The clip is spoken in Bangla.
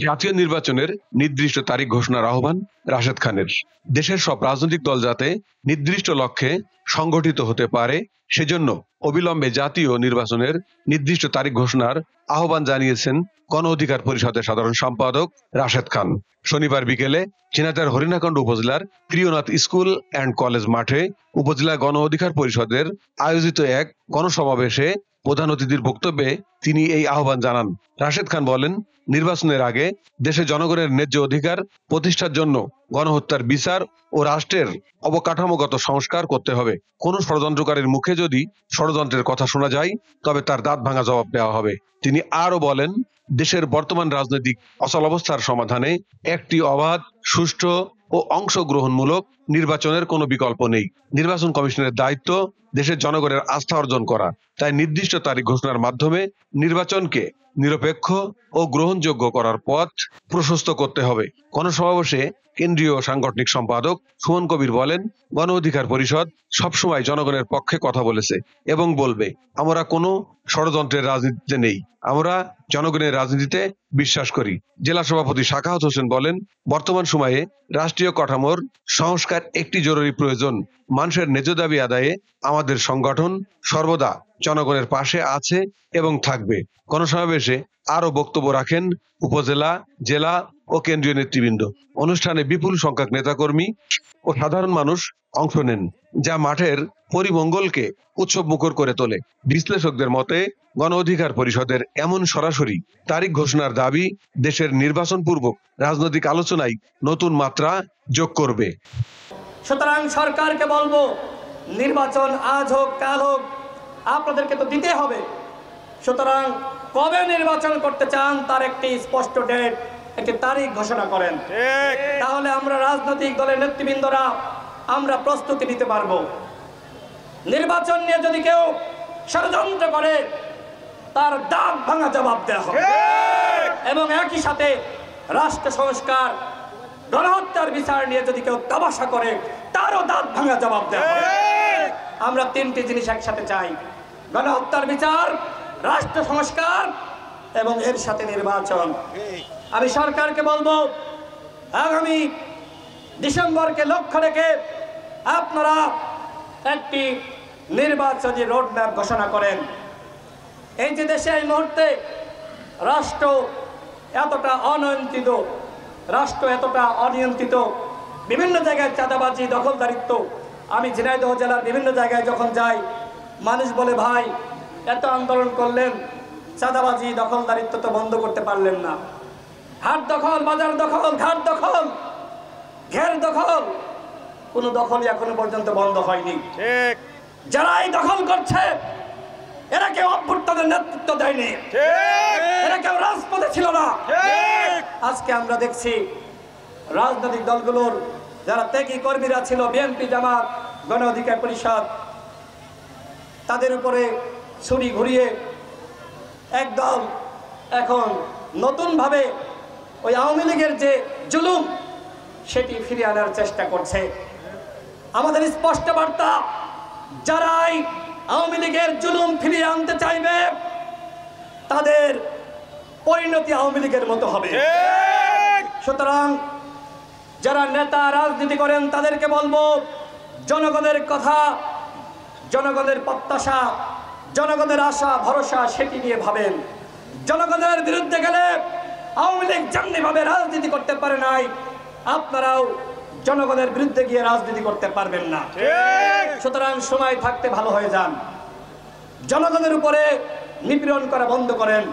জাতীয় নির্বাচনের নির্দিষ্ট তারিখ ঘোষণার আহ্বান রাশেদ খানের। দেশের সব রাজনৈতিক দল যাতে নির্দিষ্ট লক্ষ্যে সংগঠিত হতে পারে সেজন্য অবিলম্বে জাতীয় নির্বাচনের নির্দিষ্ট তারিখ ঘোষণার আহ্বান জানিয়েছেন গণ অধিকার পরিষদের সাধারণ সম্পাদক রাশেদ খান। শনিবার বিকেলে ঝিনাইদহের হরিণাকন্দ উপজেলার প্রিয়নাথ স্কুল অ্যান্ড কলেজ মাঠে উপজেলা গণ অধিকার পরিষদের আয়োজিত এক গণসমাবেশে প্রধান অতিথির বক্তব্যে তিনি এই আহ্বান জানান। রাশেদ খান বলেন, নির্বাচনের আগে দেশে জনগণের ন্যায্য অধিকার প্রতিষ্ঠার জন্য গণহত্যার বিচার ও রাষ্ট্রের অবকাঠামোগত সংস্কার করতে হবে। কোনো ষড়যন্ত্রকারীর মুখে যদি ষড়যন্ত্রের কথা শোনা যায় তবে তার দাঁত ভাঙা জবাব দেওয়া হবে। তিনি আরো বলেন, দেশের বর্তমান রাজনৈতিক অচলাবস্থার সমাধানে একটি অবাধ, সুষ্ঠু ও অংশগ্রহণমূলক নির্বাচনের কোনো বিকল্প নেই। নির্বাচন কমিশনের দায়িত্ব দেশের জনগণের আস্থা অর্জন করা। তাই নির্দিষ্ট তারিখ ঘোষণার মাধ্যমে নির্বাচনকে নিরপেক্ষ ও গ্রহণযোগ্য করার পথ প্রশস্ত করতে হবে। গণসমাবেশে কেন্দ্রীয় সাংগঠনিক সম্পাদক সুমন কবির বলেন, গণ অধিকার পরিষদ সবসময় জনগণের পক্ষে কথা বলেছে এবং বলবে। আমরা কোনো ষড়যন্ত্রের রাজনীতিতে নেই, আমরা জনগণের রাজনীতিতে বিশ্বাস করি। জেলা সভাপতি সাখাওয়াত হোসেন বলেন, বর্তমান সময়ে রাষ্ট্রীয় কাঠামোর সংস্কার একটি জরুরি প্রয়োজন। মানুষের ন্যায্য দাবি আদায়ে আমাদের সংগঠন সর্বদা জনগণের পাশে আছে এবং থাকবে। গণসমাবেশে আরো বক্তব্য রাখেন উপজেলা, জেলা ও কেন্দ্রীয় নেতৃবৃন্দ। অনুষ্ঠানে বিপুল সংখ্যক নেতাকর্মী ও সাধারণ মানুষ অংশ নেন, যা মাঠের পরিমঙ্গলকে উৎসব মুখর করে তোলে। বিশ্লেষকদের মতে গণ অধিকার পরিষদের এমন সরাসরি তারিখ ঘোষণার দাবি দেশের নির্বাচন পূর্বক রাজনৈতিক আলোচনায় নতুন মাত্রা যোগ করবে। সুতরাং সরকারকে বলবো, নির্বাচন আজ হোক কাল হোক আপনাদেরকে তো দিতে হবে। সুতরাং কবে নির্বাচন করতে চান তার একটি স্পষ্ট ডেট, একটি তারিখ ঘোষণা করেন। তাহলে আমরা রাজনৈতিক দলের নেতৃবৃন্দরা আমরা প্রস্তুতি নিতে পারবো। নির্বাচন নিয়ে যদি কেউ ষড়যন্ত্র করে তার দাঁত ভাঙা জবাব দেওয়া হবে এবং একই সাথে রাষ্ট্র সংস্কার, গণহত্যার বিচার নিয়ে যদি কেউ তামাশা করে তারও দাঁত ভাঙা জবাব দেওয়া হবে। আমরা তিনটি জিনিস একসাথে চাই: গণহত্যার বিচার, রাষ্ট্র সংস্কার এবং এর সাথে নির্বাচন। আমি সরকারকে বলবো, আগামী ডিসেম্বরকে লক্ষ্য রেখে আপনারা একটি নির্বাচনী রোডম্যাপ ঘোষণা করেন। এই যে দেশে এই মুহূর্তে রাষ্ট্র এতটা অনিয়ন্ত্রিত, বিভিন্ন জায়গায় চাঁদাবাজি, দখলদারিত্ব। আমি ঝিনাইদহ জেলার বিভিন্ন জায়গায় যখন যাই, মানুষ বলে, ভাই এত আন্দোলন করলেন, চাঁদাবাজি দখলদারিত্ব তো বন্ধ করতে পারলেন না। হাট দখল, বাজার দখল, ঘাট দখল, ঘের দখল, কোনো দখলই এখনো পর্যন্ত বন্ধ হয়নি। যারা এই দখল করছে এরা কেউ অভ্যুত্থানের নেতৃত্ব দেয়নি, এরা কেউ রাজপথে ছিল না। আজকে আমরা দেখছি রাজনৈতিক দলগুলোর যারা ত্যাগী কর্মীরা ছিল, বিএনপি, জামাত, গণ অধিকার পরিষদ, তাদের উপরে ছুরি ঘুরিয়ে একদল এখন নতুনভাবে ওই আওয়ামী লীগের যে জুলুম সেটি ফিরিয়ে আনার চেষ্টা করছে। আমাদের স্পষ্ট বার্তা, যারাই আওয়ামী লীগের জুলুম ফিরিয়ে আনতে চাইবে তাদের পরিণতি আওয়ামী লীগের মতো হবে। সুতরাং যারা নেতা রাজনীতি করেন তাদেরকে বলবো, জনগণের কথা, জনগণের প্রত্যাশা, জনগণের আশা ভরসা সেটি নিয়ে ভাবেন। জনগণের বিরুদ্ধে গেলে আওয়ামী লীগ যেমনিভাবে রাজনীতি করতে পারে নাই, আপনারাও জনগণের বিরুদ্ধে গিয়ে রাজনীতি করতে পারবেন না। সুতরাং সময় থাকতে ভালো হয়ে যান, জনগণের উপরে নিপীড়ন করা বন্ধ করেন।